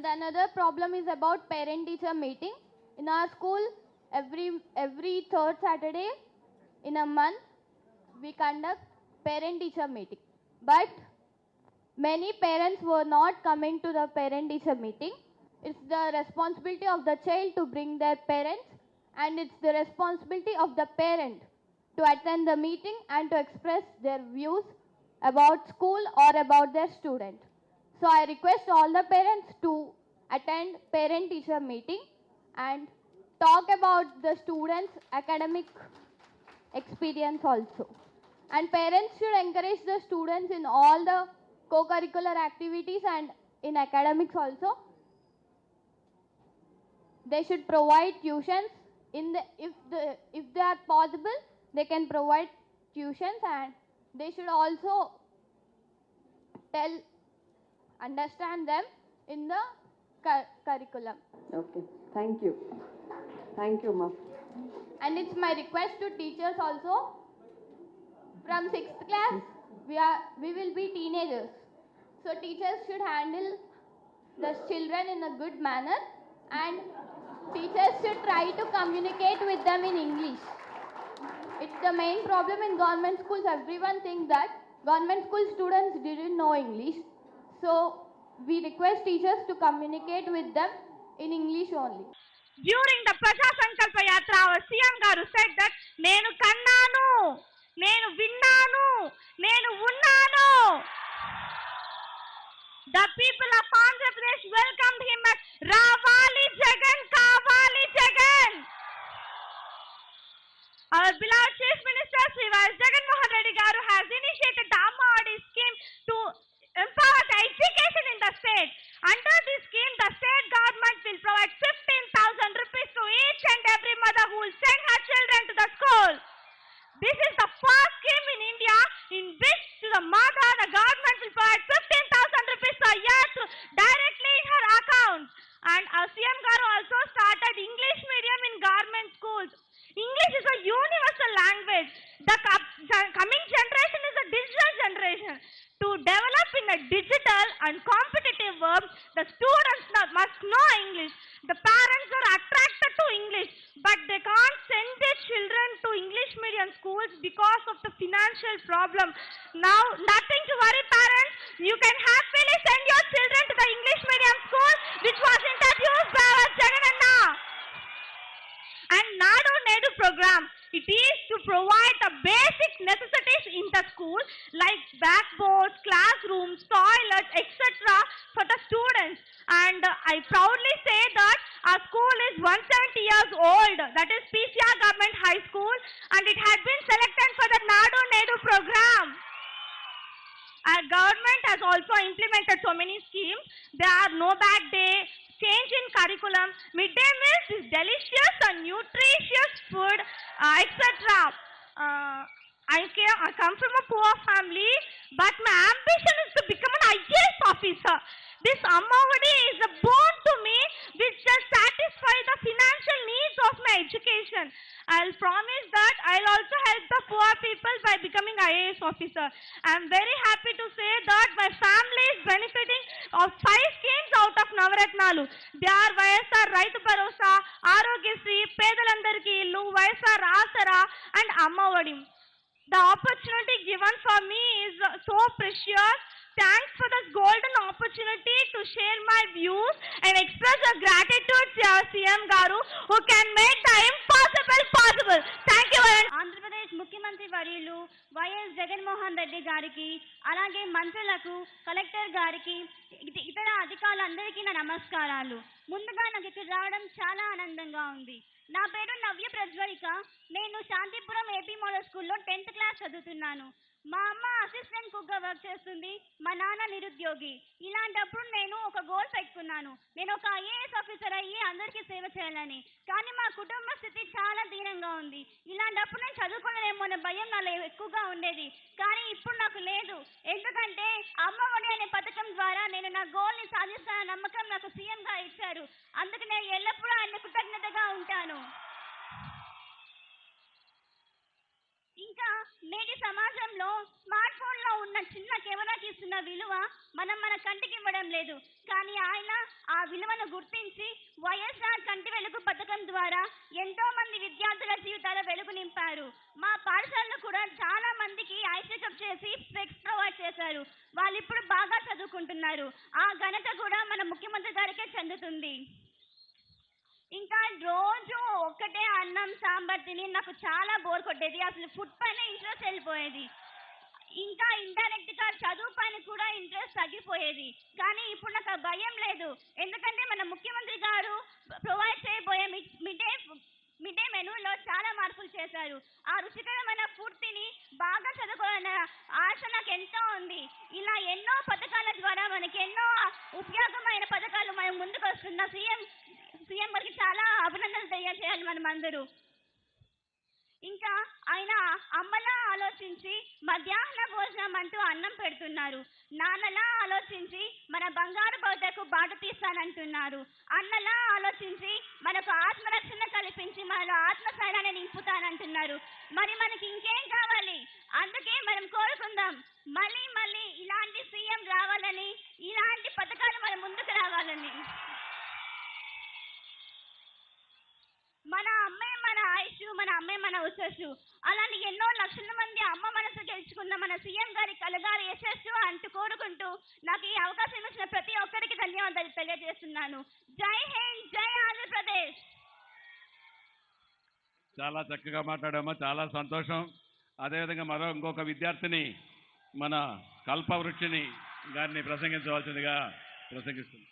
And another problem is about parent-teacher meeting. In our school, every third Saturday in a month, we conduct parent-teacher meeting. But many parents were not coming to the parent-teacher meeting. It's the responsibility of the child to bring their parents, and it's the responsibility of the parent to attend the meeting and to express their views about school or about their student. So I request all the parents to attend parent-teacher meeting and talk about the students' academic experience also. And parents should encourage the students in all the co-curricular activities and in academics also. They should provide tuitions if they are possible, they can provide tuitions, and they should also understand them in the curriculum. Okay, thank you. Thank you, ma'am. And it's my request to teachers also. From 6th class, we will be teenagers. So teachers should handle the children in a good manner, and teachers should try to communicate with them in English. It's the main problem in government schools. Everyone thinks that government school students didn't know English. So we request teachers to communicate with them in English only. During the Praja Sankalpa Yatra, our CM garu said that Nenu kannanu, Nenu vinnanu, Nenu unnanu. The people of Andhra Pradesh welcomed him as Ravali Jagan, Kavali Jagan. Our beloved Chief Minister Sri Y.S. Jagan Mohan Reddy garu has initiated the Amma Odi scheme to empower the education in the state. Under this scheme, the state government will provide 15,000 rupees to each and every mother who will send her children to the school. This is the first scheme in India in which to the mother the government will provide 15,000 rupees a year directly in her account. And our CM garu also started English medium in government schools. English is a universal language. The coming generation is a digital generation. To develop in a digital and competitive world, the students must know English. The parents are attracted to English, but they can't send their children to English medium schools because of the financial problem. Now, nothing to worry, parents. You can happily send your children to the English medium school, which was introduced by our Jagananna. And Nadu Nedu program, it is to provide the basic necessities in the school like blackboards, classrooms, toilets, etc. for the students. And I proudly say that our school is 170 years old, that is PCR Government High School, and it had been selected for the Nadu Nedu program. Our government has also implemented so many schemes. There are no bag day, change in curriculum, midday meals is delicious and nutritious food, etc. I come from a poor family, but my ambition is to become an IAS officer. This Amma Odi is a boon to me which shall satisfy the financial needs of my education. I'll promise that I'll also help the poor people by becoming IAS officer. I'm very happy to say that my family is benefiting of 5 schemes out of Navaratnalu. They are YSR Raitu Bharosa, Arogyasri, Pedalandariki Illu, YSR Asara and Amma Odi. The opportunity given for me is so precious. Thanks for this golden opportunity to share my views and express a gratitude to our CM garu who can make the impossible possible. Thank you. Andhra Pradesh Mukhyamantri Variyulu Y.S. Jagan Mohan Reddy గారికి అలాగే మంత్రులకు collector గారికి ఇతర అధికారులందరికీ నా నమస్కారాలు. ముందుగా నాకు ఇక్కడ రావడం చాలా ఆనందంగా ఉంది. నా పేరు నవ్య ప్రజ్వలిక. నేను శాంతిపురం ఏపీ మోడల్ స్కూల్లో 10th క్లాస్ చదువుతున్నాను. మా అమ్మ అసిస్టెంట్ కుక్గా వర్క్ చేస్తుంది. మా నాన్న నిరుద్యోగి. ఇలాంటప్పుడు నేను ఒక గోల్ పెట్టుకున్నాను. నేను ఒక ఐఏఎస్ ఆఫీసర్ అయ్యి అందరికీ సేవ చేయాలని. కానీ మా కుటుంబ స్థితి చాలా దీనంగా ఉంది. ఇలాంటప్పుడు నేను చదువుకోలేమో అనే భయం నాలో ఎక్కువగా ఉండేది. కానీ ఇప్పుడు నాకు లేదు. ఎందుకంటే అమ్మ ఒడి అనే పథకం ద్వారా నేను నా గోల్ని సాధిస్తానన్న నమ్మకం నాకు సీఎంగా ఇచ్చారు. అందుకు నేను ఎల్లప్పుడూ ఆయన కృతజ్ఞతగా ఉంటాను. ఇంకా నేటి సమాజంలో స్మార్ట్ ఫోన్ల ఉన్న చిన్న కెమెరాకి ఇస్తున్న విలువ మనం మన కంటికి ఇవ్వడం లేదు. కానీ ఆయన ఆ విలువను గుర్తించి వైఎస్ఆర్ కంటి వెలుగు పథకం ద్వారా ఎంతో మంది విద్యార్థుల జీవితాల వెలుగు నింపారు. మా పాఠశాలలో కూడా చాలా మందికి ఐ చెకప్ చేసి స్పెక్స్ ప్రొవైడ్ చేశారు. వాళ్ళు ఇప్పుడు బాగా చదువుకుంటున్నారు. ఆ ఘనత కూడా మన ముఖ్యమంత్రి గారికే చెందుతుంది. ఇంకా రోజు ఒక్కటే అన్నం సాంబార్ తిని నాకు చాలా బోర్ కొట్టేది. అసలు ఫుడ్ పైన ఇంట్రెస్ట్ వెళ్ళిపోయేది. ఇంకా ఇండైరెక్ట్ గా చదువు పైన కూడా ఇంట్రెస్ట్ తగ్గిపోయేది. కానీ ఇప్పుడు నాకు ఆ భయం లేదు. ఎందుకంటే మన ముఖ్యమంత్రి గారు ప్రొవైడ్ చేయబోయే మిడ్ డే మెనూలో చాలా మార్పులు చేశారు. ఆ రుచికరమైన ఫుడ్ తిని బాగా చదువుకోవాలన్న ఆశ నాకు ఎంతో ఉంది. ఇలా ఎన్నో పథకాల ద్వారా మనకి ఎన్నో ఉపయోగమైన పథకాలు మనం ముందుకు వస్తున్న సీఎం గారికి చాలా అభినందనలు తెలియజేయాలి మనం అందరూ. ఇంకా ఆయన అమ్మలా ఆలోచించి మధ్యాహ్న భోజనం అంటూ అన్నం పెడుతున్నారు. నాన్నలా ఆలోచించి మన బంగారు భవితకు బాట తీస్తానంటున్నారు. అన్నలా ఆలోచించి మనకు ఆత్మరక్షణ కల్పించి మనలో ఆత్మస్థైర్యాన్ని నింపుతానంటున్నారు. మరి మనకి ఇంకేం కావాలి? అందుకే మనం కోరుకుందాం మళ్ళీ మళ్ళీ ఇలాంటి సీఎం రావాలని, ఇలాంటి పథకాలు మన ముందుకు రావాలని. మన అమ్మే మన ఆయుష్, మన అమ్మే మన ఉషస్సు. అలాంటి ఎన్నో లక్షల మంది అమ్మ మనసు గెలుచుకున్న మన సీఎం గారి కలగారి యశస్సు అంటూ కోరుకుంటూ నాకు ఈ అవకాశం ఇచ్చిన ప్రతి ఒక్కరికి ధన్యవాదాలు తెలియజేస్తున్నాను. జై హింద్, జై ఆంధ్రప్రదేశ్. చాలా చక్కగా మాట్లాడామా, చాలా సంతోషం. అదేవిధంగా ఇంకొక విద్యార్థిని మన కల్పవృక్షిణి గారిని ప్రసంగించవలసిందిగా ప్రసంగిస్తుంది.